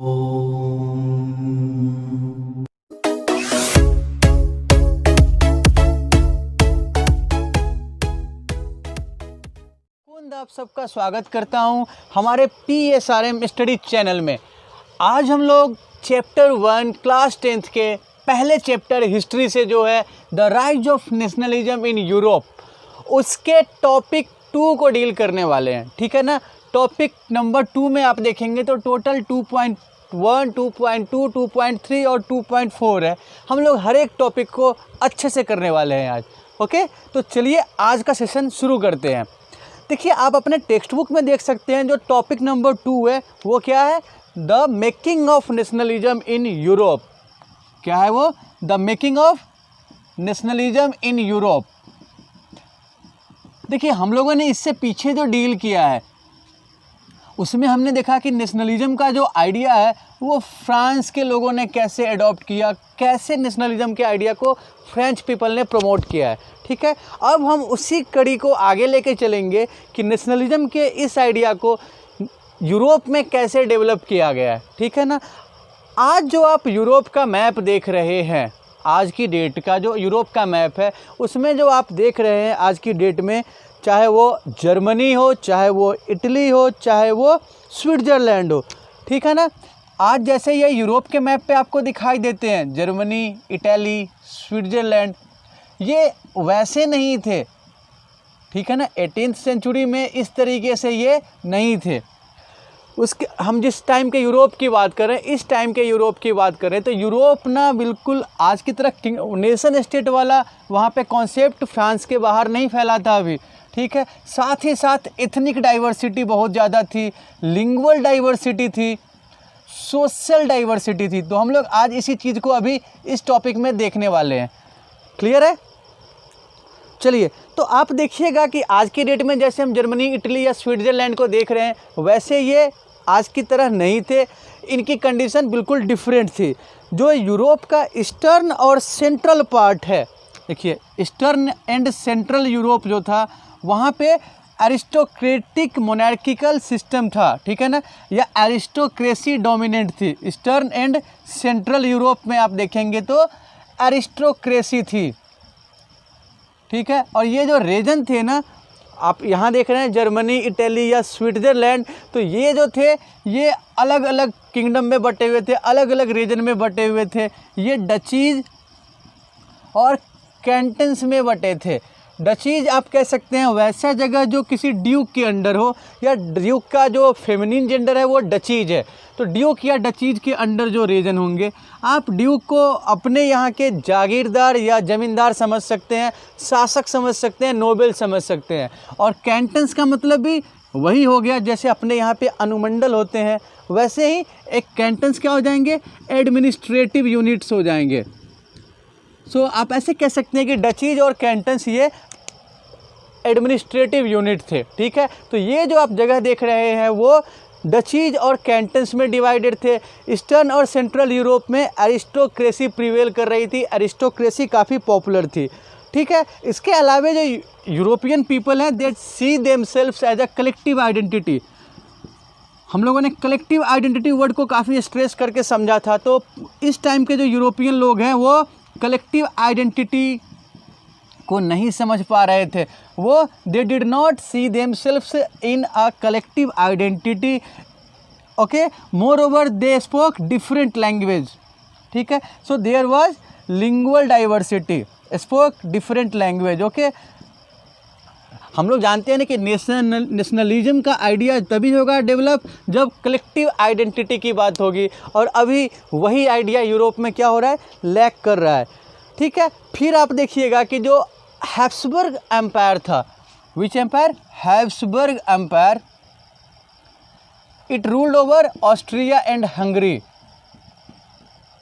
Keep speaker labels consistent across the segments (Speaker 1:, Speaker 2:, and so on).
Speaker 1: आप सबका स्वागत करता हूं हमारे PSRM स्टडी चैनल में। आज हम लोग चैप्टर 1 क्लास 10th के पहले चैप्टर हिस्ट्री से जो है the rise of nationalism in Europe, उसके टॉपिक 2 को डील करने वाले हैं। ठीक है ना। टॉपिक नंबर 2 में आप देखेंगे तो टोटल 2.1, 2.2, 2.3 और 2.4 है। हम लोग हर एक टॉपिक को अच्छे से करने वाले हैं आज। ओके, तो चलिए आज का सेशन शुरू करते हैं। देखिए, आप अपने टेक्स्ट बुक में देख सकते हैं जो टॉपिक नंबर 2 है वो क्या है, the making of nationalism in Europe. क्या है वो? The making of nationalism in Europe. देखिए, हम लोगों ने इससे पीछे जो डील किया है उसमें हमने देखा कि नेशनलिज्म का जो आइडिया है वो फ्रांस के लोगों ने कैसे अडॉप्ट किया, कैसे नेशनलिज्म के आइडिया को फ्रेंच पीपल ने प्रमोट किया है। ठीक है, अब हम उसी कड़ी को आगे लेके चलेंगे कि नेशनलिज्म के इस आइडिया को यूरोप में कैसे डेवलप किया गया है। ठीक है ना। आज जो आप यूरोप का मैप देख रहे हैं, आज की डेट का जो यूरोप का मैप है उसमें जो आप देख रहे हैं आज की डेट में, चाहे वो जर्मनी हो, चाहे वो इटली हो, चाहे वो स्विट्ज़रलैंड हो। ठीक है ना। आज जैसे ये यूरोप के मैप पे आपको दिखाई देते हैं जर्मनी, इटली, स्विट्ज़रलैंड, ये वैसे नहीं थे। ठीक है ना। 18th सेंचुरी में इस तरीके से ये नहीं थे। उसके हम जिस टाइम के यूरोप की बात करें, इस टाइम के यूरोप की बात करें तो यूरोप ना बिल्कुल आज की तरह नेशन स्टेट वाला वहाँ पे कॉन्सेप्ट फ्रांस के बाहर नहीं फैला था अभी। ठीक है। साथ ही साथ एथनिक डाइवर्सिटी बहुत ज़्यादा थी, लिंगुअल डाइवर्सिटी थी, सोशल डाइवर्सिटी थी। तो हम लोग आज इसी चीज़ को अभी इस टॉपिक में देखने वाले हैं। क्लियर है? चलिए, तो आप देखिएगा कि आज की डेट में जैसे हम जर्मनी, इटली या स्विट्ज़रलैंड को देख रहे हैं वैसे ये आज की तरह नहीं थे। इनकी कंडीशन बिल्कुल डिफरेंट थी। जो यूरोप का ईस्टर्न और सेंट्रल पार्ट है, देखिए ईस्टर्न एंड सेंट्रल यूरोप जो था वहाँ पे एरिस्टोक्रेटिक मोनार्किकल सिस्टम था। ठीक है ना, या एरिस्टोक्रेसी डोमिनेंट थी। ईस्टर्न एंड सेंट्रल यूरोप में आप देखेंगे तो एरिस्टोक्रेसी थी। ठीक है। और ये जो रीजन थे ना, आप यहाँ देख रहे हैं जर्मनी, इटली या स्विट्ज़रलैंड, तो ये जो थे ये अलग अलग किंगडम में बटे हुए थे, अलग अलग रीजन में बटे हुए थे। ये डचीज और कैंटन्स में बटे थे। डचीज आप कह सकते हैं वैसा जगह जो किसी ड्यूक के अंडर हो, या ड्यूक का जो फेमिनिन जेंडर है वो डचीज है। तो ड्यूक या डचीज के अंडर जो रीजन होंगे, आप ड्यूक को अपने यहाँ के जागीरदार या ज़मींदार समझ सकते हैं, शासक समझ सकते हैं, नोबेल समझ सकते हैं। और कैंटन्स का मतलब भी वही हो गया, जैसे अपने यहाँ पे अनुमंडल होते हैं वैसे ही एक कैंटन्स क्या हो जाएंगे, एडमिनिस्ट्रेटिव यूनिट्स हो जाएंगे। सो आप ऐसे कह सकते हैं कि डचीज और कैंटन्स ये एडमिनिस्ट्रेटिव यूनिट थे। ठीक है। तो ये जो आप जगह देख रहे हैं वो डचीज और कैंटन्स में डिवाइडेड थे। ईस्टर्न और सेंट्रल यूरोप में एरिस्टोक्रेसी प्रिवेल कर रही थी, एरिस्टोक्रेसी काफ़ी पॉपुलर थी। ठीक है। इसके अलावा जो यूरोपियन पीपल हैं that see themselves as a collective identity, हम लोगों ने कलेक्टिव आइडेंटिटी वर्ड को काफ़ी स्ट्रेस करके समझा था। तो इस टाइम के जो यूरोपियन लोग हैं वो कलेक्टिव आइडेंटिटी को नहीं समझ पा रहे थे। वो they did not see themselves in a collective identity. Okay, moreover they spoke different language. ठीक है। So there was lingual diversity, spoke different language. Okay, हम लोग जानते हैं ना कि नेशनलिज्म का आइडिया तभी होगा डेवलप जब कलेक्टिव आइडेंटिटी की बात होगी, और अभी वही आइडिया यूरोप में क्या हो रहा है, लैक कर रहा है। ठीक है। फिर आप देखिएगा कि जो हैब्सबर्ग एम्पायर था, which empire, Habsburg empire, it ruled over Austria and Hungary.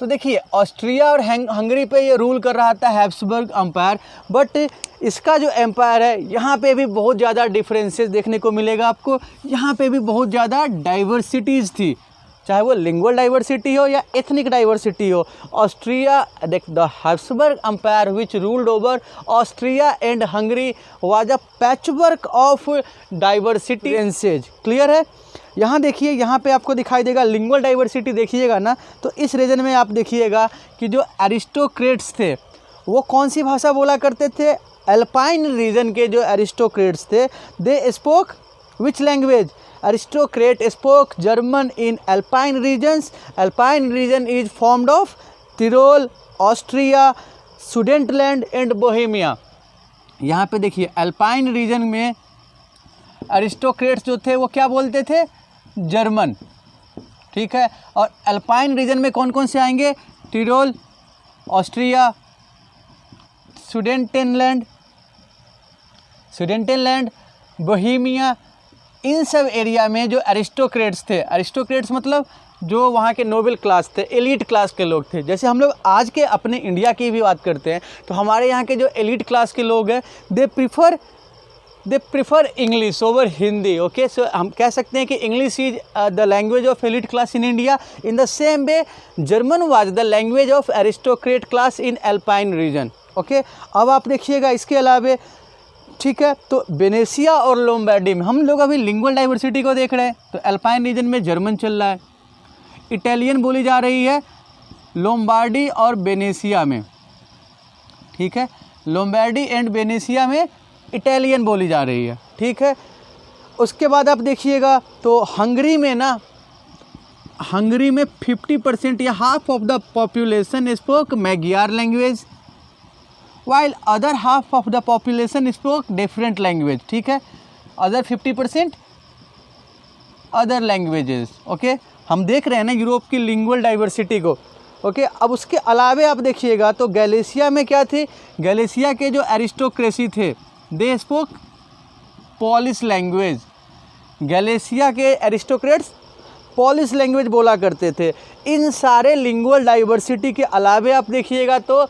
Speaker 1: तो देखिए ऑस्ट्रिया और हंगरी पे ये रूल कर रहा था हैब्सबर्ग एम्पायर। बट इसका जो एम्पायर है यहाँ पे भी बहुत ज़्यादा डिफरेंसेस देखने को मिलेगा आपको। यहाँ पे भी बहुत ज़्यादा डाइवर्सिटीज़ थी, चाहे वो लिंगुअल डाइवर्सिटी हो या एथनिक डाइवर्सिटी हो। Austria, the Habsburg empire which ruled over Austria and Hungary was a patchwork of diversity. Clear है? यहाँ देखिए, यहाँ पे आपको दिखाई देगा लिंगुअल डाइवर्सिटी, देखिएगा ना, तो इस रीजन में आप देखिएगा कि जो एरिस्टोक्रेट्स थे वो कौन सी भाषा बोला करते थे? अल्पाइन रीजन के जो एरिस्टोक्रेट्स थे, they spoke which language? Aristocrat spoke German in Alpine regions. Alpine region is formed of Tyrol, Austria, Sudetenland and Bohemia. यहाँ पे देखिए अल्पाइन रीजन में एरिस्टोक्रेट्स जो थे वो क्या बोलते थे? जर्मन, ठीक है। और अल्पाइन रीजन में कौन कौन से आएंगे? टिरोल, ऑस्ट्रिया, सुडेटेनलैंड, बोहेमिया, इन सब एरिया में जो एरिस्टोक्रेट्स थे, एरिस्टोक्रेट्स मतलब जो वहाँ के नोबल क्लास थे, एलीट क्लास के लोग थे। जैसे हम लोग आज के अपने इंडिया की भी बात करते हैं तो हमारे यहाँ के जो एलीट क्लास के लोग हैं they prefer English over Hindi. Okay, so हम कह सकते हैं कि English is the language of elite class in India. In the same way German was the language of aristocrat class in Alpine region. Okay, अब आप देखिएगा इसके अलावा, ठीक है, तो वेनेशिया और लोम्बार्डी में हम लोग अभी लिंगुअल डाइवर्सिटी को देख रहे हैं। तो अल्पाइन रीजन में जर्मन चल रहा है, इटालियन बोली जा रही है लोम्बार्डी और वेनेशिया में, ठीक है। लोम्बार्डी एंड वेनेशिया में इटालियन बोली जा रही है, ठीक है। उसके बाद आप देखिएगा तो हंगरी में ना, हंगरी में 50% या half of the population spoke Magyar language, while other half of the population spoke different language, ठीक है। other 50% other languages। ओके, हम देख रहे हैं ना यूरोप की लिंगुअल डाइवर्सिटी को। ओके, अब उसके अलावे आप देखिएगा तो गैलिसिया में क्या थी? गैलिसिया के जो एरिस्टोक्रेसी थे they spoke Polish language. Galicia के एरिस्टोक्रेट्स पोलिश लैंग्वेज बोला करते थे। इन सारे लिंगुअल डाइवर्सिटी के अलावे आप देखिएगा तो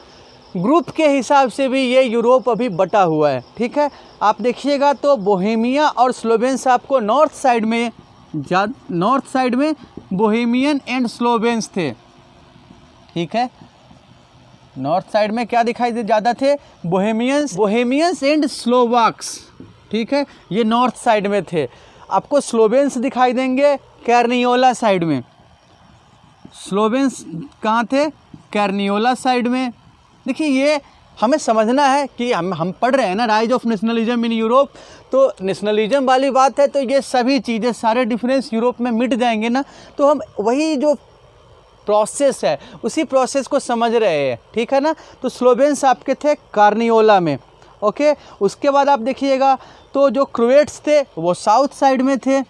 Speaker 1: ग्रुप के हिसाब से भी ये यूरोप अभी बटा हुआ है, ठीक है। आप देखिएगा तो बोहेमिया और स्लोवेंस आपको नॉर्थ साइड में बोहेमियन एंड स्लोवेंस थे, ठीक है। नॉर्थ साइड में क्या दिखाई दे ज़्यादा थे? बोहेमियंस एंड स्लोवाक्स, ठीक है, ये नॉर्थ साइड में थे। आपको स्लोवेंस दिखाई देंगे कैर्नियोला साइड में। स्लोवेंस कहाँ थे? कैर्नियोला साइड में। देखिए, ये हमें समझना है कि हम पढ़ रहे हैं ना rise of nationalism in Europe, तो नेशनलिज्म वाली बात है तो ये सभी चीज़ें, सारे डिफरेंस यूरोप में मिट जाएंगे ना, तो हम वही जो प्रोसेस है उसी प्रोसेस को समझ रहे हैं, ठीक है ना। तो स्लोवेंस आपके थे कार्नियोला में। ओके, उसके बाद आप देखिएगा तो जो क्रोएट्स थे वो साउथ साइड में थे।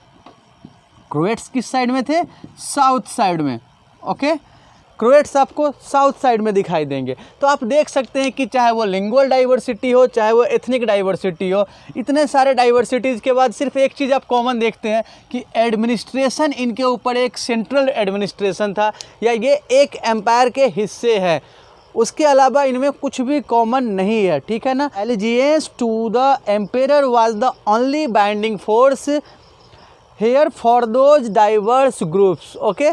Speaker 1: क्रोएट्स किस साइड में थे? साउथ साइड में। ओके, क्रोएट्स आपको साउथ साइड में दिखाई देंगे। तो आप देख सकते हैं कि चाहे वो लिंगुअल डाइवर्सिटी हो, चाहे वो एथनिक डाइवर्सिटी हो, इतने सारे डाइवर्सिटीज़ के बाद सिर्फ एक चीज़ आप कॉमन देखते हैं कि एडमिनिस्ट्रेशन इनके ऊपर एक सेंट्रल एडमिनिस्ट्रेशन था, या ये एक एम्पायर के हिस्से है। उसके अलावा इनमें कुछ भी कॉमन नहीं है, ठीक है ना। Allegiance to the empire was the only binding force here for those diverse groups. Okay,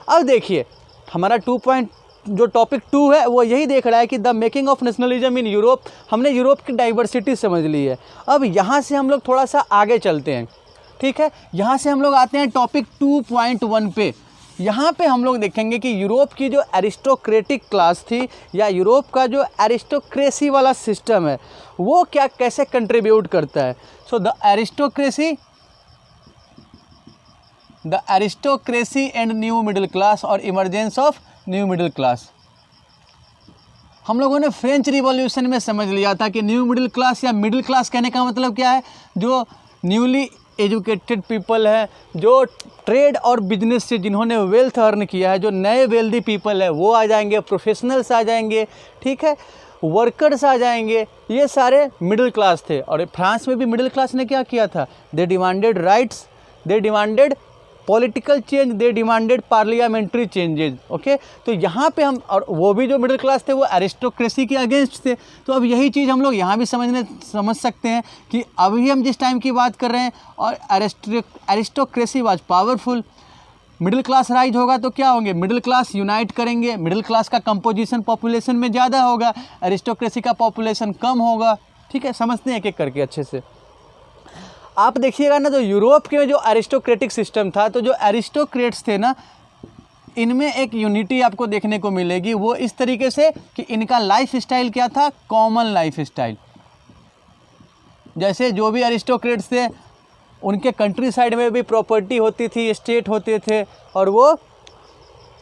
Speaker 1: अब देखिए हमारा जो टॉपिक 2 है वो यही देख रहा है कि the making of nationalism in Europe. हमने यूरोप की डाइवर्सिटी समझ ली है। अब यहाँ से हम लोग थोड़ा सा आगे चलते हैं, ठीक है। यहाँ से हम लोग आते हैं टॉपिक 2.1 पे। यहाँ पे हम लोग देखेंगे कि यूरोप की जो एरिस्टोक्रेटिक क्लास थी, या यूरोप का जो एरिस्टोक्रेसी वाला सिस्टम है, वो क्या कैसे कंट्रीब्यूट करता है। So the aristocracy and new middle class और emergence of new middle class. हम लोगों ने फ्रेंच रिवॉल्यूशन में समझ लिया था कि न्यू मिडिल क्लास या मिडिल क्लास कहने का मतलब क्या है? जो न्यूली एजुकेटेड पीपल है, जो ट्रेड और बिजनेस से जिन्होंने वेल्थ अर्न किया है, जो नए वेल्दी पीपल है वो आ जाएंगे, प्रोफेशनल्स आ जाएंगे, ठीक है, वर्कर्स आ जाएंगे, ये सारे मिडिल क्लास थे। और फ्रांस में भी मिडिल क्लास ने क्या किया था? They demanded rights, they demanded political change, they demanded parliamentary changes. Okay, तो यहाँ पे हम, और वो भी जो मिडिल क्लास थे वो एरिस्टोक्रेसी के अगेंस्ट थे। तो अब यही चीज़ हम लोग यहाँ भी समझ सकते हैं कि अभी हम जिस टाइम की बात कर रहे हैं, और aristocracy was powerful, middle class rise होगा तो क्या होंगे? मिडिल क्लास यूनाइट करेंगे, मिडिल क्लास का कंपोजिशन पॉपुलेशन में ज़्यादा होगा, एरिस्टोक्रेसी का पॉपुलेशन कम होगा, ठीक है। समझते हैं एक एक करके अच्छे से। आप देखिएगा ना, जो यूरोप के जो एरिस्टोक्रेटिक सिस्टम था, तो जो एरिस्टोक्रेट्स थे ना, इनमें एक यूनिटी आपको देखने को मिलेगी। वो इस तरीके से कि इनका लाइफ स्टाइल क्या था, कॉमन लाइफ स्टाइल। जैसे जो भी एरिस्टोक्रेट्स थे उनके कंट्री साइड में भी प्रॉपर्टी होती थी, स्टेट होते थे, और वो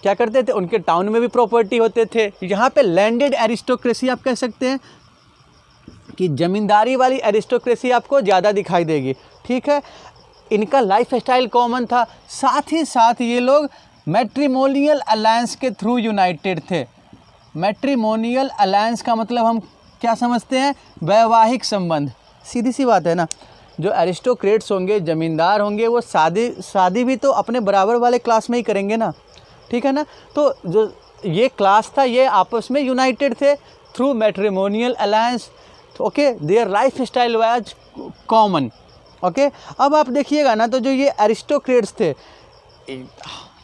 Speaker 1: क्या करते थे, उनके टाउन में भी प्रॉपर्टी होते थे। यहाँ पे लैंडेड एरिस्टोक्रेसी आप कह सकते हैं कि ज़मींदारी वाली एरिस्टोक्रेसी आपको ज़्यादा दिखाई देगी, ठीक है। इनका लाइफ स्टाइल कॉमन था, साथ ही साथ ये लोग मैट्रिमोनियल अलायंस के थ्रू यूनाइटेड थे। मैट्रिमोनियल अलायंस का मतलब हम क्या समझते हैं, वैवाहिक संबंध। सीधी सी बात है ना, जो एरिस्टोक्रेट्स होंगे, ज़मींदार होंगे, वो शादी भी तो अपने बराबर वाले क्लास में ही करेंगे ना, ठीक है ना। तो जो ये क्लास था ये आपस में यूनाइटेड थे through matrimonial alliance, okay. Their life style was common, okay. अब आप देखिएगा ना, तो जो ये एरिस्टोक्रेट्स थे,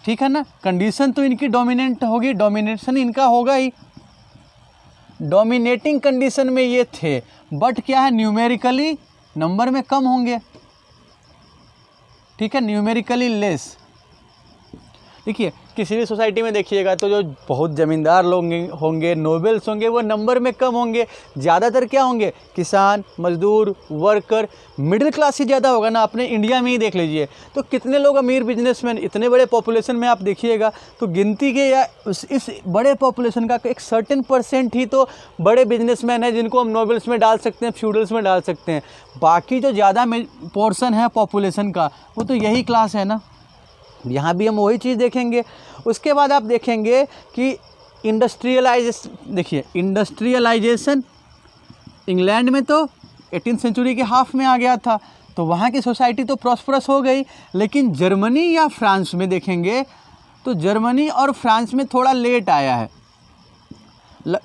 Speaker 1: ठीक है ना, कंडीशन तो इनकी डोमिनेंट होगी, डोमिनेशन इनका होगा ही, डोमिनेटिंग कंडीशन में ये थे, बट क्या है, न्यूमेरिकली नंबर में कम होंगे, ठीक है, न्यूमेरिकली लेस। देखिए किसी भी सोसाइटी में देखिएगा तो जो बहुत ज़मींदार लोग होंगे, नोबल्स होंगे, वो नंबर में कम होंगे। ज़्यादातर क्या होंगे, किसान, मजदूर, वर्कर, मिडिल क्लास ही ज़्यादा होगा ना। अपने इंडिया में ही देख लीजिए तो कितने लोग अमीर बिजनेसमैन, इतने बड़े पॉपुलेशन में आप देखिएगा तो गिनती के या इस बड़े पॉपुलेशन का एक सर्टेन % ही तो बड़े बिजनेसमैन हैं जिनको हम नोबल्स में डाल सकते हैं, फ्यूडल्स में डाल सकते हैं। बाकी जो ज़्यादा पोर्शन है पॉपुलेशन का वो तो यही क्लास है ना। यहाँ भी हम वही चीज़ देखेंगे। उसके बाद आप देखेंगे कि इंडस्ट्रियलाइजेशन, देखिए इंडस्ट्रियलाइजेशन इंग्लैंड में तो 18th सेंचुरी के हाफ में आ गया था, तो वहाँ की सोसाइटी तो प्रॉस्परस हो गई। लेकिन जर्मनी या फ्रांस में देखेंगे तो जर्मनी और फ्रांस में थोड़ा लेट आया है,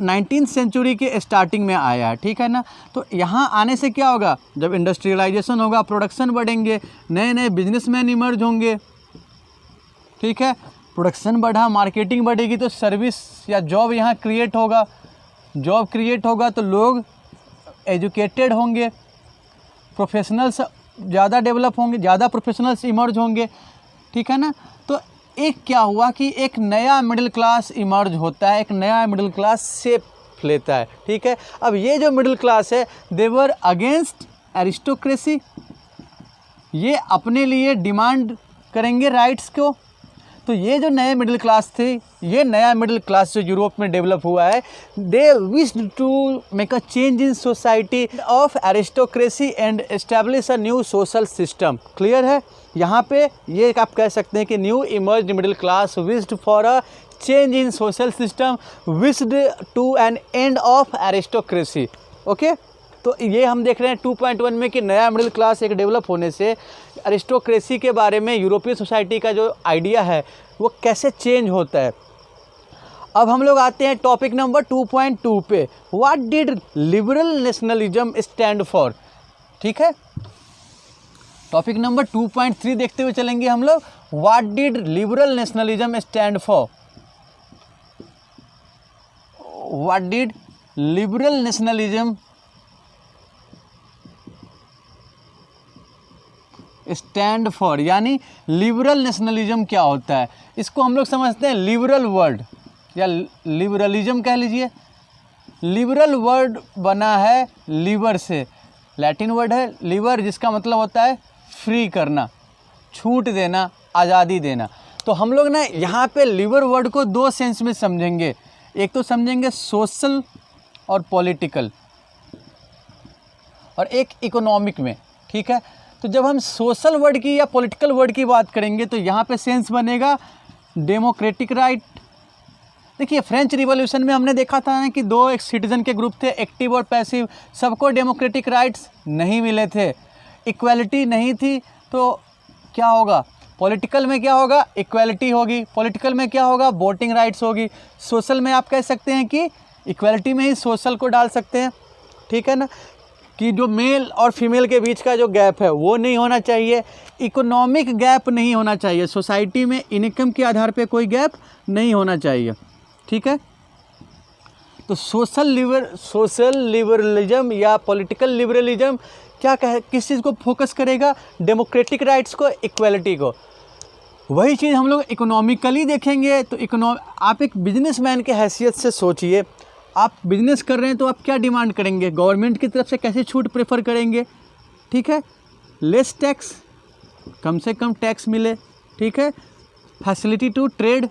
Speaker 1: 19th सेंचुरी के स्टार्टिंग में आया है, ठीक है ना। तो यहाँ आने से क्या होगा, जब इंडस्ट्रियलाइजेशन होगा, प्रोडक्शन बढ़ेंगे, नए नए बिजनेसमैन इमर्ज होंगे, ठीक है। प्रोडक्शन बढ़ा, मार्केटिंग बढ़ेगी तो सर्विस या जॉब यहाँ क्रिएट होगा, जॉब क्रिएट होगा तो लोग एजुकेटेड होंगे, प्रोफेशनल्स ज़्यादा डेवलप होंगे, ज़्यादा प्रोफेशनल्स इमर्ज होंगे, ठीक है ना। तो एक क्या हुआ कि एक नया मिडिल क्लास इमर्ज होता है, एक नया मिडिल क्लास शेप लेता है, ठीक है। अब ये जो मिडिल क्लास है, दे वर अगेंस्ट एरिस्टोक्रेसी, ये अपने लिए डिमांड करेंगे राइट्स को। तो ये जो नए मिडिल क्लास थे, ये नया मिडिल क्लास जो यूरोप में डेवलप हुआ है, they wished to make a change in society of aristocracy and establish a new social system. Clear है। यहाँ पे ये आप कह सकते हैं कि new emerged middle class wished for a change in social system, wished to an end of aristocracy, okay. तो ये हम देख रहे हैं 2.1 में कि नया मिडिल क्लास एक डेवलप होने से एरिस्टोक्रेसी के बारे में यूरोपीय सोसाइटी का जो आइडिया है वो कैसे चेंज होता है। अब हम लोग आते हैं टॉपिक नंबर 2.2 पे, what did liberal nationalism stand for, ठीक है। टॉपिक नंबर 2.3 देखते हुए चलेंगे हम लोग, what did liberal nationalism stand for, what did liberal nationalism stand for, यानी लिबरल नेशनलिज्म क्या होता है। इसको हम लोग समझते हैं लिबरल वर्ड या लिबरलिज्म कह लीजिए। लिबरल वर्ड बना है लिबर से, लैटिन वर्ड है लिबर, जिसका मतलब होता है फ्री करना, छूट देना, आज़ादी देना। तो हम लोग ना यहाँ पे लिबर वर्ड को दो सेंस में समझेंगे, एक तो समझेंगे सोशल और पॉलिटिकल, और एक इकोनॉमिक में, ठीक है। तो जब हम सोशल वर्ड की या पॉलिटिकल वर्ड की बात करेंगे तो यहाँ पे सेंस बनेगा डेमोक्रेटिक राइट। देखिए फ्रेंच रिवॉल्यूशन में हमने देखा था कि दो एक सिटीजन के ग्रुप थे, एक्टिव और पैसिव, सबको डेमोक्रेटिक राइट्स नहीं मिले थे, इक्वालिटी नहीं थी। तो क्या होगा, पॉलिटिकल में क्या होगा, इक्वालिटी होगी, पॉलिटिकल में क्या होगा, वोटिंग राइट्स होगी। सोशल में आप कह सकते हैं कि इक्वालिटी में ही सोशल को डाल सकते हैं, ठीक है ना, कि जो मेल और फीमेल के बीच का जो गैप है वो नहीं होना चाहिए, इकोनॉमिक गैप नहीं होना चाहिए, सोसाइटी में इनकम के आधार पे कोई गैप नहीं होना चाहिए, ठीक है। तो सोशल लिबरलिज्म या पॉलिटिकल लिबरलिज्म क्या किस चीज़ को फोकस करेगा? डेमोक्रेटिक राइट्स को, इक्वलिटी को। वही चीज़ हम लोग इकोनॉमिकली देखेंगे तो आप एक बिजनेसमैन के हैसियत से सोचिए, आप बिजनेस कर रहे हैं तो आप क्या डिमांड करेंगे? गवर्नमेंट की तरफ से कैसे छूट प्रेफर करेंगे? ठीक है, लेस टैक्स, कम से कम टैक्स मिले। ठीक है, फैसिलिटी टू ट्रेड,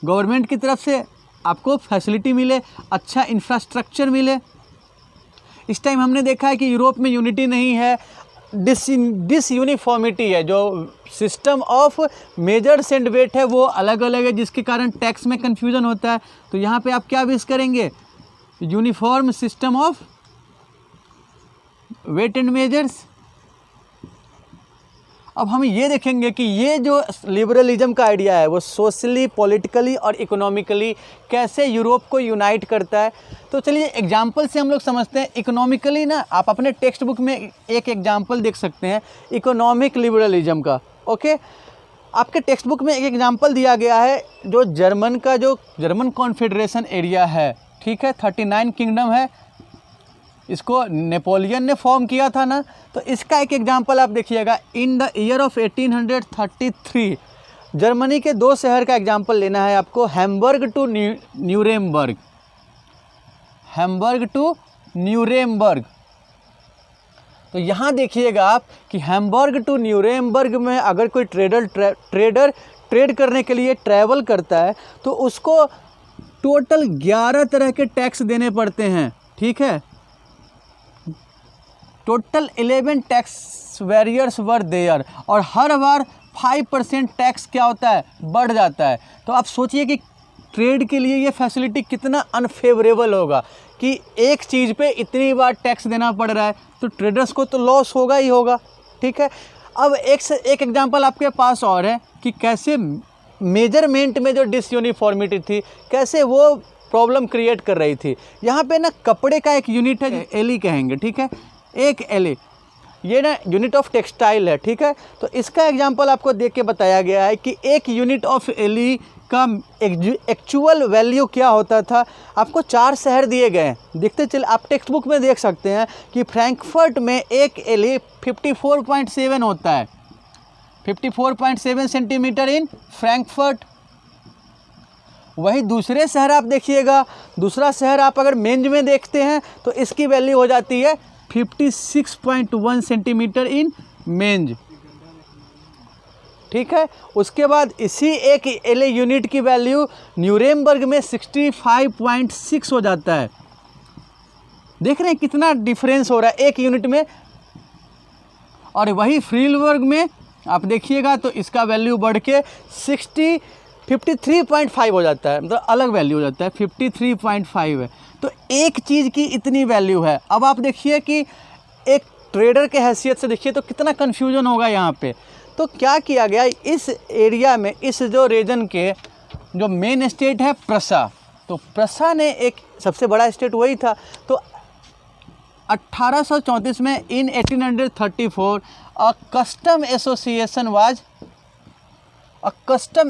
Speaker 1: गवर्नमेंट की तरफ से आपको फैसिलिटी मिले, अच्छा इंफ्रास्ट्रक्चर मिले। इस टाइम हमने देखा है कि यूरोप में यूनिटी नहीं है, डिसयूनिफॉर्मिटी है, जो system of measures and weight है वो अलग अलग है, जिसके कारण टैक्स में कन्फ्यूजन होता है। तो यहाँ पे आप क्या बेस करेंगे? Uniform system of weight and measures. अब हम ये देखेंगे कि ये जो लिबरलिज्म का आइडिया है वो सोशली, पॉलिटिकली और इकोनॉमिकली कैसे यूरोप को यूनाइट करता है। तो चलिए एग्जाम्पल से हम लोग समझते हैं। इकोनॉमिकली ना आप अपने टेक्स्ट बुक में एक एग्जाम्पल देख सकते हैं इकोनॉमिक लिबरलिज्म का। ओके, आपके टेक्स्ट बुक में एक एग्जाम्पल दिया गया है जो जर्मन कॉन्फेडरेशन एरिया है। ठीक है, 39 किंगडम है, इसको नेपोलियन ने फॉर्म किया था ना। तो इसका एक एग्जांपल आप देखिएगा। In the year of 1833 Germany के 2 शहर का एग्जांपल लेना है आपको, हैम्बर्ग टू न्यूरेमबर्ग। तो यहाँ देखिएगा आप कि हैम्बर्ग टू न्यूरेमबर्ग में अगर कोई ट्रेडर ट्रेड करने के लिए ट्रैवल करता है तो उसको टोटल 11 तरह के टैक्स देने पड़ते हैं। ठीक है, total 11 tax barriers were there, और हर बार 5% टैक्स क्या होता है? बढ़ जाता है। तो आप सोचिए कि ट्रेड के लिए ये फैसिलिटी कितना अनफेवरेबल होगा कि एक चीज़ पे इतनी बार टैक्स देना पड़ रहा है, तो ट्रेडर्स को तो लॉस होगा ही होगा। ठीक है, अब एक से एक एग्जांपल आपके पास और है कि कैसे मेजरमेंट में जो डिसयूनिफॉर्मिटी थी कैसे वो प्रॉब्लम क्रिएट कर रही थी। यहाँ पे ना कपड़े का एक यूनिट है, एली कहेंगे। ठीक है, एक एली, ये ना यूनिट ऑफ टेक्सटाइल है। ठीक है, तो इसका एग्जांपल आपको देख के बताया गया है कि एक यूनिट ऑफ एली का एक्चुअल वैल्यू क्या होता था। आपको 4 शहर दिए गए हैं, देखते चल आप टेक्स्ट बुक में देख सकते हैं कि फ्रैंकफर्ट में एक एली 54.7 होता है, 54.7 सेंटीमीटर इन फ्रैंकफर्ट। वही दूसरे शहर आप देखिएगा, दूसरा शहर आप अगर मेंज में देखते हैं तो इसकी वैल्यू हो जाती है 56.1 सेंटीमीटर इन मेंज। ठीक है, उसके बाद इसी एक एल यूनिट की वैल्यू न्यूरेमबर्ग में 65.6 हो जाता है। देख रहे हैं कितना डिफरेंस हो रहा है एक यूनिट में। और वही फ्रीलबर्ग में आप देखिएगा तो इसका वैल्यू बढ़ के 53.5 हो जाता है, मतलब अलग वैल्यू हो जाता है, 53.5 है। तो एक चीज़ की इतनी वैल्यू है। अब आप देखिए कि एक ट्रेडर के हैसियत से देखिए तो कितना कन्फ्यूजन होगा यहाँ पे। तो क्या किया गया इस एरिया में, इस जो रीजन के जो मेन स्टेट है प्रसा, तो प्रसा ने एक सबसे बड़ा स्टेट वही था। तो 1834 में इन 1834 a custom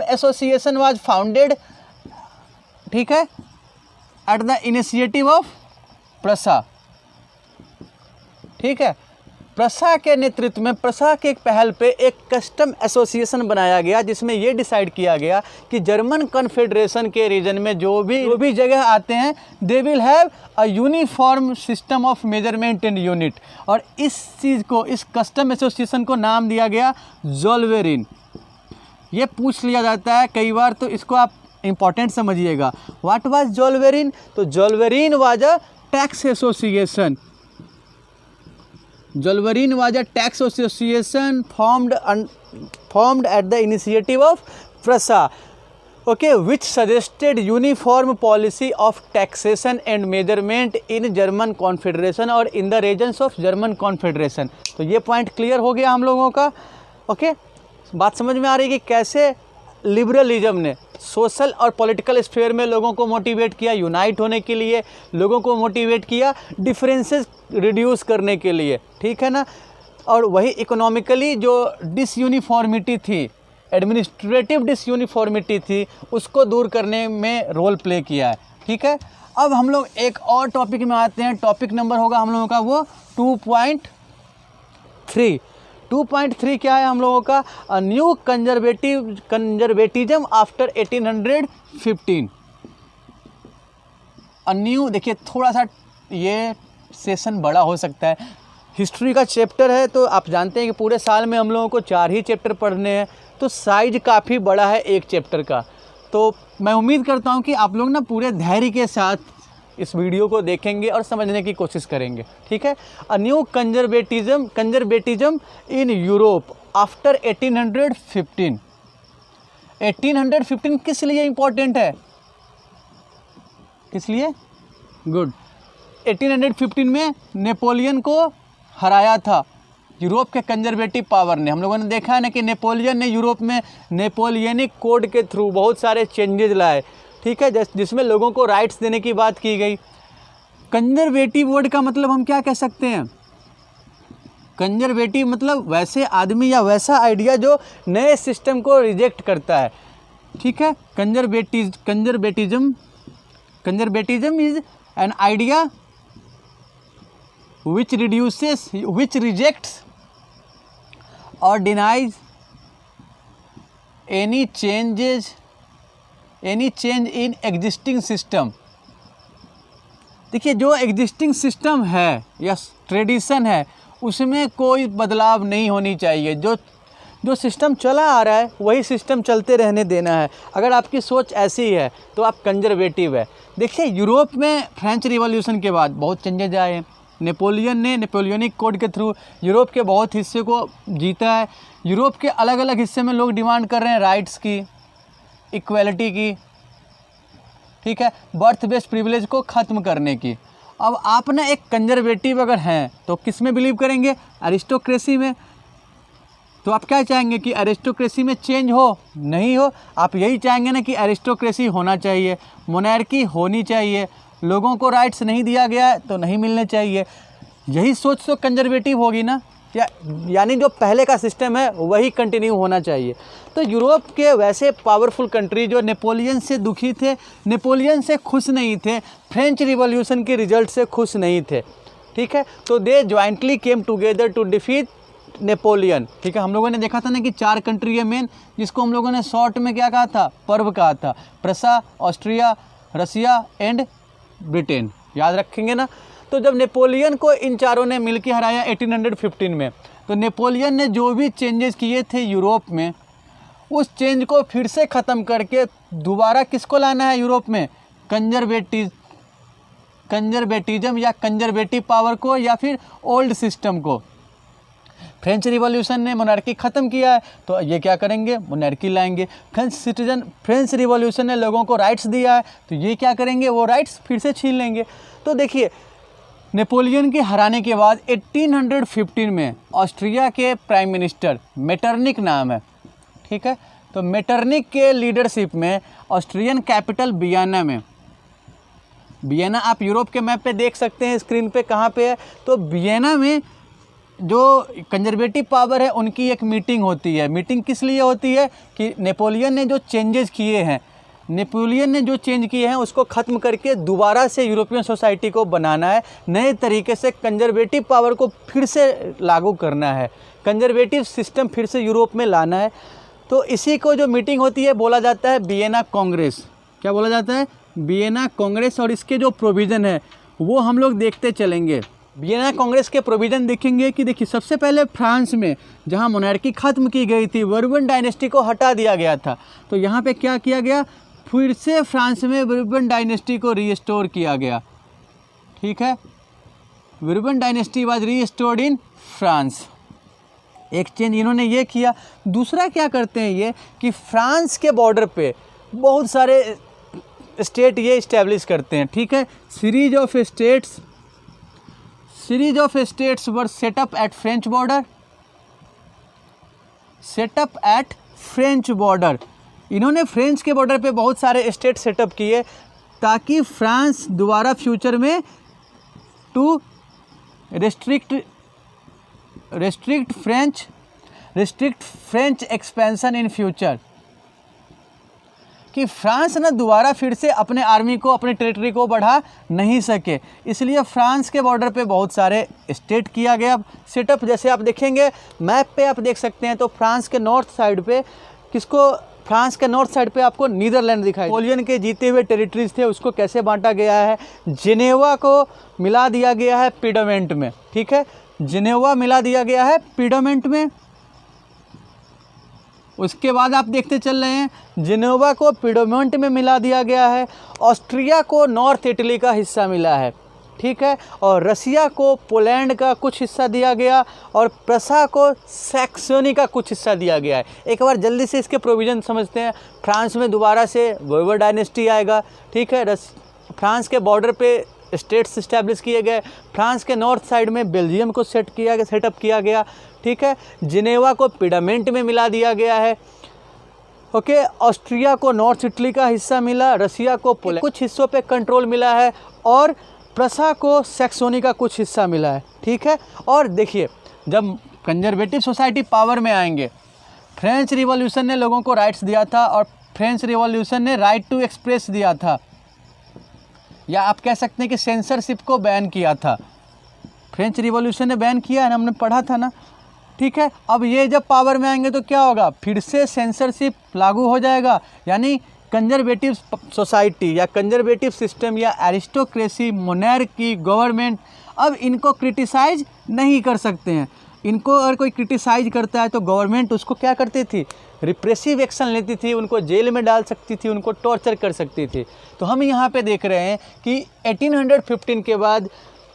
Speaker 1: association was founded. ठीक है, एट द इनिशिएटिव ऑफ प्रसा। ठीक है, प्रसा के नेतृत्व में, प्रसा के पहल पे एक कस्टम एसोसिएशन बनाया गया जिसमें ये डिसाइड किया गया कि जर्मन कॉन्फेडरेशन के रीजन में जो भी जगह आते हैं they will have a uniform system of measurement and unit. और इस चीज़ को, इस कस्टम एसोसिएशन को नाम दिया गया जोल्वेरिन। ये पूछ लिया जाता है कई बार, तो इसको आप इम्पॉर्टेंट समझिएगा। What was Zollverein? तो Zollverein was a tax association. Zollverein was a tax association formed at the initiative of Prussia, okay, which suggested uniform policy of taxation and measurement in German Confederation or in the regions of German Confederation। तो ये point clear हो गया हम लोगों का। Okay, बात समझ में आ रही है कि कैसे लिबरलिज्म ने सोशल और पॉलिटिकल स्फीयर में लोगों को मोटिवेट किया यूनाइट होने के लिए, लोगों को मोटिवेट किया डिफरेंसेस रिड्यूस करने के लिए। ठीक है ना। और वही इकोनॉमिकली जो डिसयूनिफॉर्मिटी थी एडमिनिस्ट्रेटिव डिसयूनिफॉर्मिटी थी उसको दूर करने में रोल प्ले किया है। ठीक है, अब हम लोग एक और टॉपिक में आते हैं। टॉपिक नंबर होगा हम लोगों का वो 2.3। 2.3 क्या है हम लोगों का? A new conservatism after 1815। A new, देखिए थोड़ा सा ये सेशन बड़ा हो सकता है, हिस्ट्री का चैप्टर है तो आप जानते हैं कि पूरे साल में हम लोगों को 4 ही चैप्टर पढ़ने हैं, तो साइज काफ़ी बड़ा है एक चैप्टर का। तो मैं उम्मीद करता हूं कि आप लोग ना पूरे धैर्य के साथ इस वीडियो को देखेंगे और समझने की कोशिश करेंगे। ठीक है, a new conservatism in Europe after 1815। 1815 किस लिए इम्पोर्टेंट है? किस लिए? गुड। 1815 में नेपोलियन को हराया था यूरोप के कंजर्वेटिव पावर ने। हम लोगों ने देखा है ना कि नेपोलियन ने यूरोप में नेपोलियनिक कोड के थ्रू बहुत सारे चेंजेस लाए। ठीक है, जिसमें लोगों को राइट्स देने की बात की गई। कंजर्वेटिव वर्ड का मतलब हम क्या कह सकते हैं? कंजर्वेटिव मतलब वैसे आदमी या वैसा आइडिया जो नए सिस्टम को रिजेक्ट करता है। ठीक है, conservatism is an idea which rejects or denies any change in existing system। देखिए, जो एग्जिस्टिंग सिस्टम है या ट्रेडिशन है उसमें कोई बदलाव नहीं होनी चाहिए। जो सिस्टम चला आ रहा है वही सिस्टम चलते रहने देना है। अगर आपकी सोच ऐसी है तो आप कंजर्वेटिव है। देखिए, यूरोप में फ्रेंच रिवॉल्यूशन के बाद बहुत चेंजेज आए हैं। नेपोलियन ने नेपोलियनिक कोड के थ्रू यूरोप के बहुत हिस्से को जीता है। यूरोप के अलग अलग हिस्से में लोग डिमांड कर रहे हैं राइट्स की, इक्वलिटी की। ठीक है, बर्थ बेस्ड प्रिविलेज को ख़त्म करने की। अब आप ना एक कंजर्वेटिव अगर हैं तो किस में बिलीव करेंगे? अरिस्टोक्रेसी में। तो आप क्या चाहेंगे कि अरिस्टोक्रेसी में चेंज हो? नहीं हो। आप यही चाहेंगे ना कि अरिस्टोक्रेसी होना चाहिए, मोनार्की होनी चाहिए, लोगों को राइट्स नहीं दिया गया है तो नहीं मिलने चाहिए। यही सोच तो कंजर्वेटिव होगी ना, यानी जो पहले का सिस्टम है वही कंटिन्यू होना चाहिए। तो यूरोप के वैसे पावरफुल कंट्री जो नेपोलियन से दुखी थे, नेपोलियन से खुश नहीं थे, फ्रेंच रिवॉल्यूशन के रिजल्ट से खुश नहीं थे। ठीक है, तो they jointly came together to defeat Napoleon. ठीक है, हम लोगों ने देखा था ना कि 4 कंट्री है मेन, जिसको हम लोगों ने शॉर्ट में क्या कहा था? पर्व कहा था। प्रसा, ऑस्ट्रिया, रसिया एंड ब्रिटेन। याद रखेंगे ना। तो जब नेपोलियन को इन चारों ने मिलकर हराया 1815 में, तो नेपोलियन ने जो भी चेंजेस किए थे यूरोप में, उस चेंज को फिर से ख़त्म करके दोबारा किसको लाना है यूरोप में? कंजर्वेटिज्म या कंजर्वेटिव पावर को, या फिर ओल्ड सिस्टम को। फ्रेंच रिवॉल्यूशन ने मोनार्की ख़त्म किया है तो ये क्या करेंगे? मोनार्की लाएंगे। फ्रेंच रिवॉल्यूशन ने लोगों को राइट्स दिया है तो ये क्या करेंगे? वो राइट्स फिर से छीन लेंगे। तो देखिए, नेपोलियन के हराने के बाद 1815 में ऑस्ट्रिया के प्राइम मिनिस्टर, मेटरनिक नाम है। ठीक है, तो मेटरनिक के लीडरशिप में ऑस्ट्रियन कैपिटल वियना में, वियना आप यूरोप के मैप पे देख सकते हैं स्क्रीन पे कहाँ पे है, तो वियना में जो कंजर्वेटिव पावर है उनकी एक मीटिंग होती है। मीटिंग किस लिए होती है? कि नेपोलियन ने जो चेंजेस किए हैं उसको ख़त्म करके दोबारा से यूरोपियन सोसाइटी को बनाना है, नए तरीके से कंजर्वेटिव पावर को फिर से लागू करना है, कंजर्वेटिव सिस्टम फिर से यूरोप में लाना है। तो इसी को जो मीटिंग होती है बोला जाता है वियना कांग्रेस। क्या बोला जाता है? वियना कांग्रेस। और इसके जो प्रोविज़न है वो हम लोग देखते चलेंगे। वियना कांग्रेस के प्रोविज़न देखेंगे कि देखिए, सबसे पहले फ्रांस में जहां मोनार्की ख़त्म की गई थी, बourbon डायनेस्टी को हटा दिया गया था, तो यहाँ पे क्या किया गया? फिर से फ्रांस में बourbon डायनेस्टी को रीस्टोर किया गया। ठीक है, Bourbon dynasty was restored in France. एक चेंज इन्होंने ये किया। दूसरा क्या करते हैं ये कि फ्रांस के बॉर्डर पे बहुत सारे स्टेट ये इस्टेब्लिश करते हैं। ठीक है, series of states were set up at French border. इन्होंने फ्रेंच के बॉर्डर पे बहुत सारे स्टेट सेटअप किए ताकि फ्रांस दोबारा फ्यूचर में to restrict French restrict French expansion in future, कि फ्रांस ना दोबारा फिर से अपने आर्मी को, अपने टेरिटरी को बढ़ा नहीं सके, इसलिए फ्रांस के बॉर्डर पे बहुत सारे स्टेट किया गया सेटअप। जैसे आप देखेंगे मैप पे आप देख सकते हैं, तो फ्रांस के नॉर्थ साइड पे फ्रांस के नॉर्थ साइड पे आपको नीदरलैंड दिखाई। नेपोलियन के जीते हुए टेरिटरीज थे उसको कैसे बांटा गया है, जिनेवा को मिला दिया गया है पीडोमेंट में, ठीक है, जिनेवा मिला दिया गया है पीडोमेंट में। उसके बाद आप देखते चल रहे हैं, जिनेवा को पीडोमेंट में मिला दिया गया है, ऑस्ट्रिया को नॉर्थ इटली का हिस्सा मिला है, ठीक है, और रसिया को पोलैंड का कुछ हिस्सा दिया गया, और प्रसा को सैक्सोनी का कुछ हिस्सा दिया गया है। एक बार जल्दी से इसके प्रोविज़न समझते हैं। फ्रांस में दोबारा से वेवर डायनेस्टी आएगा, ठीक है, फ्रांस के बॉर्डर पे स्टेट्स इस्टेब्लिश किए गए, फ्रांस के नॉर्थ साइड में बेल्जियम को सेटअप किया गया, ठीक है, जिनेवा को पीडोमेंट में मिला दिया गया है, ओके, ऑस्ट्रिया को नॉर्थ इटली का हिस्सा मिला, रसिया को पोलैंड कुछ हिस्सों पे कंट्रोल मिला है, और प्रसा को सैक्सोनी का कुछ हिस्सा मिला है, ठीक है। और देखिए जब कंजर्वेटिव सोसाइटी पावर में आएंगे, फ्रेंच रिवॉल्यूशन ने लोगों को राइट्स दिया था, और फ्रेंच रिवॉल्यूशन ने राइट टू एक्सप्रेस दिया था, या आप कह सकते हैं कि सेंसरशिप को बैन किया था। फ्रेंच रिवॉल्यूशन ने बैन किया है, हमने पढ़ा था ना, ठीक है। अब ये जब पावर में आएंगे तो क्या होगा, फिर से सेंसरशिप लागू हो जाएगा, यानी कंजर्वेटिव सोसाइटी या कंजर्वेटिव सिस्टम या एरिस्टोक्रेसी, मोनार्की, गवर्नमेंट अब इनको क्रिटिसाइज नहीं कर सकते हैं। इनको अगर कोई क्रिटिसाइज करता है तो गवर्नमेंट उसको क्या करती थी, रिप्रेसिव एक्शन लेती थी, उनको जेल में डाल सकती थी, उनको टॉर्चर कर सकती थी। तो हम यहाँ पे देख रहे हैं कि 1815 के बाद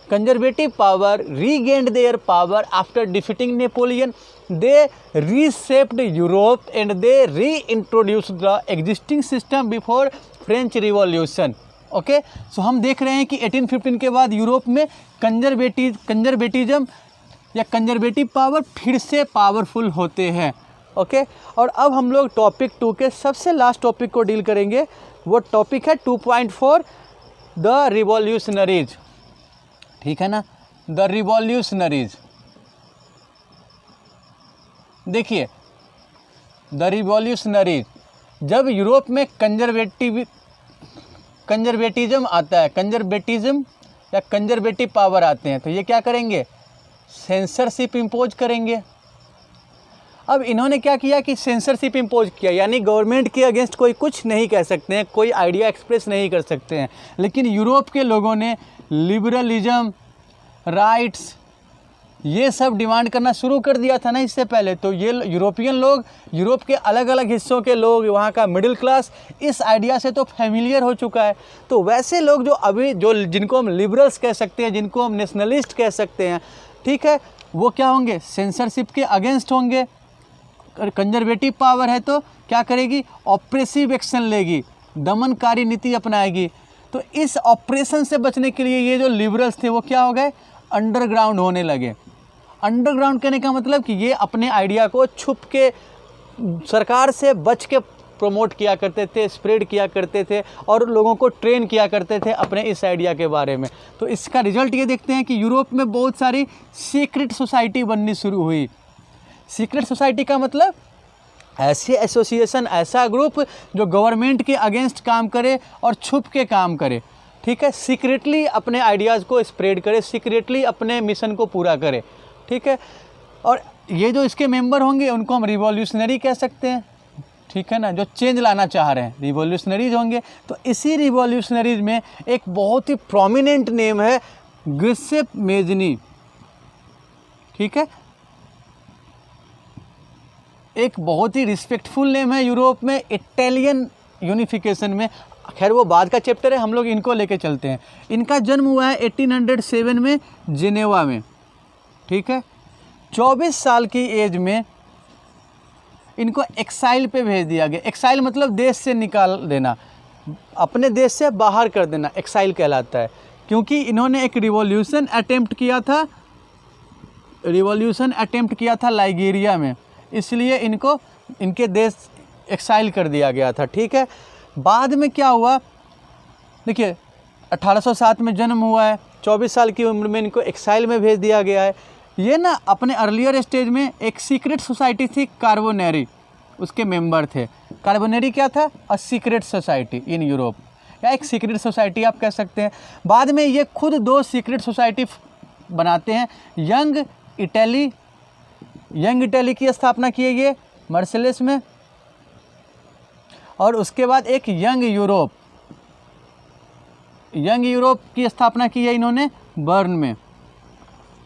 Speaker 1: conservative power regained their power after defeating Napoleon, they reshaped Europe and they reintroduced the existing system before French revolution. Okay, so हम देख रहे हैं कि 1815 के बाद यूरोप में कंजर्वेटिज्म या कंजर्वेटिव पावर फिर से पावरफुल होते हैं। ओके, और अब हम लोग टॉपिक 2 के सबसे लास्ट टॉपिक को डील करेंगे। वो टॉपिक है 2.4 द रिवॉल्यूशनरीज, ठीक है ना, द रिवॉल्यूशनरीज। देखिए द रिवॉल्यूशनरीज, जब यूरोप में कंजर्वेटिज्म आता है, कंजर्वेटिज्म या कंजर्वेटिव पावर आते हैं, तो ये क्या करेंगे, सेंसरशिप इम्पोज करेंगे। अब इन्होंने क्या किया कि सेंसरशिप इम्पोज किया, यानी गवर्नमेंट के अगेंस्ट कोई कुछ नहीं कह सकते हैं, कोई आइडिया एक्सप्रेस नहीं कर सकते हैं। लेकिन यूरोप के लोगों ने लिबरलिज्म, राइट्स, ये सब डिमांड करना शुरू कर दिया था ना इससे पहले। तो ये यूरोपियन लोग, यूरोप के अलग अलग हिस्सों के लोग, वहाँ का मिडिल क्लास इस आइडिया से तो फैमिलियर हो चुका है। तो वैसे लोग जिनको हम लिबरल्स कह सकते हैं, जिनको हम नेशनलिस्ट कह सकते हैं, ठीक है, वो क्या होंगे, सेंसरशिप के अगेंस्ट होंगे। कंजर्वेटिव पावर है तो क्या करेगी, ऑपरेसिव एक्शन लेगी, दमनकारी नीति अपनाएगी। तो इस ऑपरेशन से बचने के लिए ये जो लिबरल्स थे वो क्या हो गए, अंडरग्राउंड होने लगे। अंडरग्राउंड कहने का मतलब कि ये अपने आइडिया को छुप के, सरकार से बच के प्रमोट किया करते थे, स्प्रेड किया करते थे, और लोगों को ट्रेन किया करते थे अपने इस आइडिया के बारे में। तो इसका रिजल्ट ये देखते हैं कि यूरोप में बहुत सारी सीक्रेट सोसाइटी बननी शुरू हुई। सीक्रेट सोसाइटी का मतलब ऐसे एसोसिएशन, ऐसा ग्रुप जो गवर्नमेंट के अगेंस्ट काम करे और छुप के काम करे, ठीक है, सीक्रेटली अपने आइडियाज़ को स्प्रेड करे, सीक्रेटली अपने मिशन को पूरा करे, ठीक है। और ये जो इसके मेंबर होंगे उनको हम रिवॉल्यूशनरी कह सकते हैं, ठीक है ना, जो चेंज लाना चाह रहे हैं, रिवॉल्यूशनरीज होंगे। तो इसी रिवॉल्यूशनरीज में एक बहुत ही प्रोमिनेंट नेम है गिउसेप मेज़नी, ठीक है, एक बहुत ही रिस्पेक्टफुल नेम है यूरोप में, इटालियन यूनिफिकेशन में। खैर वो बाद का चैप्टर है, हम लोग इनको लेके चलते हैं। इनका जन्म हुआ है 1807 में जिनेवा में, ठीक है। 24 साल की एज में इनको एक्साइल पे भेज दिया गया। एक्साइल मतलब देश से निकाल देना, अपने देश से बाहर कर देना, एक्साइल कहलाता है। क्योंकि इन्होंने एक रिवॉल्यूशन अटेम्प्ट किया था लाइजीरिया में, इसलिए इनको इनके देश एक्साइल कर दिया गया था, ठीक है। बाद में क्या हुआ, देखिए 1807 में जन्म हुआ है, 24 साल की उम्र में इनको एक्साइल में भेज दिया गया है। ये ना अपने अर्लियर स्टेज में एक सीक्रेट सोसाइटी थी कार्बोनेरी, उसके मेंबर थे। कार्बोनेरी क्या था? A secret society in Europe, या एक सीक्रेट सोसाइटी आप कह सकते हैं। बाद में ये खुद 2 सीक्रेट सोसाइटी बनाते हैं। यंग इटली की स्थापना की है ये मार्सेल्लेस में, और उसके बाद एक यंग यूरोप की स्थापना की है इन्होंने बर्न में।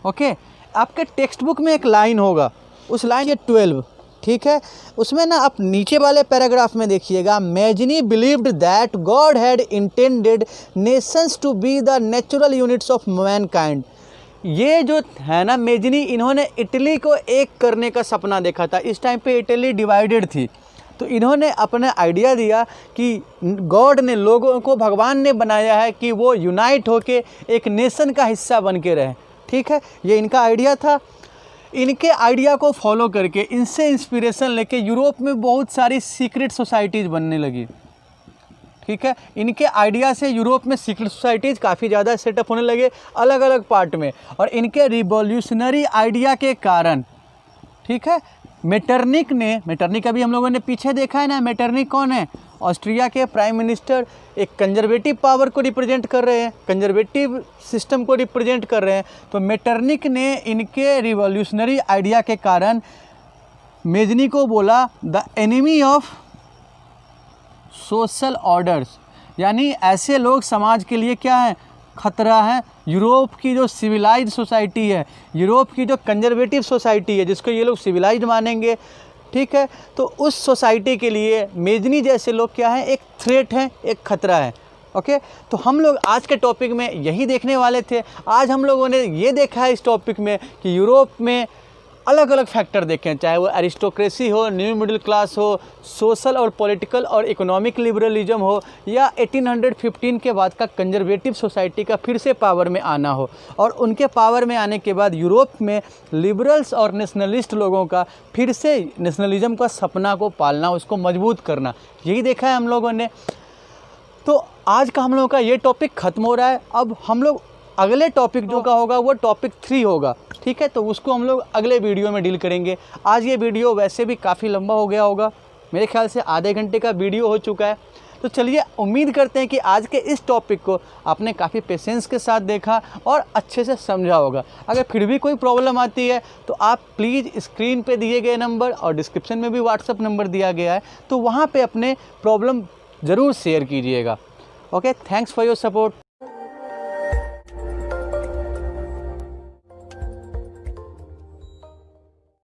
Speaker 1: ओके, आपके टेक्स्ट बुक में एक लाइन होगा, उस लाइन ये 12, ठीक है, उसमें ना आप नीचे वाले पैराग्राफ में देखिएगा, Mazzini believed that God had intended nations to be the natural units of mankind. ये जो है ना मेजनी, इन्होंने इटली को एक करने का सपना देखा था। इस टाइम पे इटली डिवाइडेड थी, तो इन्होंने अपना आइडिया दिया कि गॉड ने, लोगों को भगवान ने बनाया है कि वो यूनाइट होके एक नेशन का हिस्सा बन के रहे, ठीक है। ये इनका आइडिया था। इनके आइडिया को फॉलो करके, इनसे इंस्पिरेशन लेके यूरोप में बहुत सारी सीक्रेट सोसाइटीज़ बनने लगी, ठीक है। इनके आइडिया से यूरोप में सीक्रेट सोसाइटीज़ काफ़ी ज़्यादा सेटअप होने लगे अलग अलग पार्ट में, और इनके रिवॉल्यूशनरी आइडिया के कारण, ठीक है, मेटरनिक अभी हम लोगों ने पीछे देखा है ना। मेटरनिक कौन है? ऑस्ट्रिया के प्राइम मिनिस्टर, एक कंजर्वेटिव पावर को रिप्रेजेंट कर रहे हैं, कंजर्वेटिव सिस्टम को रिप्रेजेंट कर रहे हैं। तो मेटरनिक ने इनके रिवॉल्यूशनरी आइडिया के कारण मेजनी को बोला the enemy of social orders, यानी ऐसे लोग समाज के लिए क्या है? खतरा है। यूरोप की जो सिविलाइज्ड सोसाइटी है, यूरोप की जो कंजर्वेटिव सोसाइटी है, जिसको ये लोग सिविलाइज्ड मानेंगे, ठीक है, तो उस सोसाइटी के लिए मेजनी जैसे लोग क्या हैं? एक थ्रेट हैं, एक खतरा है। ओके, तो हम लोग आज के टॉपिक में यही देखने वाले थे। आज हम लोगों ने ये देखा है इस टॉपिक में कि यूरोप में अलग अलग फैक्टर देखें, चाहे वो एरिस्टोक्रेसी हो, न्यू मिडिल क्लास हो, सोशल और पॉलिटिकल और इकोनॉमिक लिबरलिज्म हो, या 1815 के बाद का कंजर्वेटिव सोसाइटी का फिर से पावर में आना हो, और उनके पावर में आने के बाद यूरोप में लिबरल्स और नेशनलिस्ट लोगों का फिर से नेशनलिज्म का सपना को पालना, उसको मजबूत करना, यही देखा है हम लोगों ने। तो आज का हम लोगों का ये टॉपिक ख़त्म हो रहा है। अब हम लोग अगले टॉपिक जो का होगा वो टॉपिक 3 होगा, ठीक है, तो उसको हम लोग अगले वीडियो में डील करेंगे। आज ये वीडियो वैसे भी काफ़ी लंबा हो गया होगा, मेरे ख्याल से आधे घंटे का वीडियो हो चुका है। तो चलिए, उम्मीद करते हैं कि आज के इस टॉपिक को आपने काफ़ी पेशेंस के साथ देखा और अच्छे से समझा होगा। अगर फिर भी कोई प्रॉब्लम आती है तो आप प्लीज़ स्क्रीन पे दिए गए नंबर और डिस्क्रिप्शन में भी व्हाट्सअप नंबर दिया गया है, तो वहाँ पे अपने प्रॉब्लम ज़रूर शेयर कीजिएगा। Okay, thanks for your support.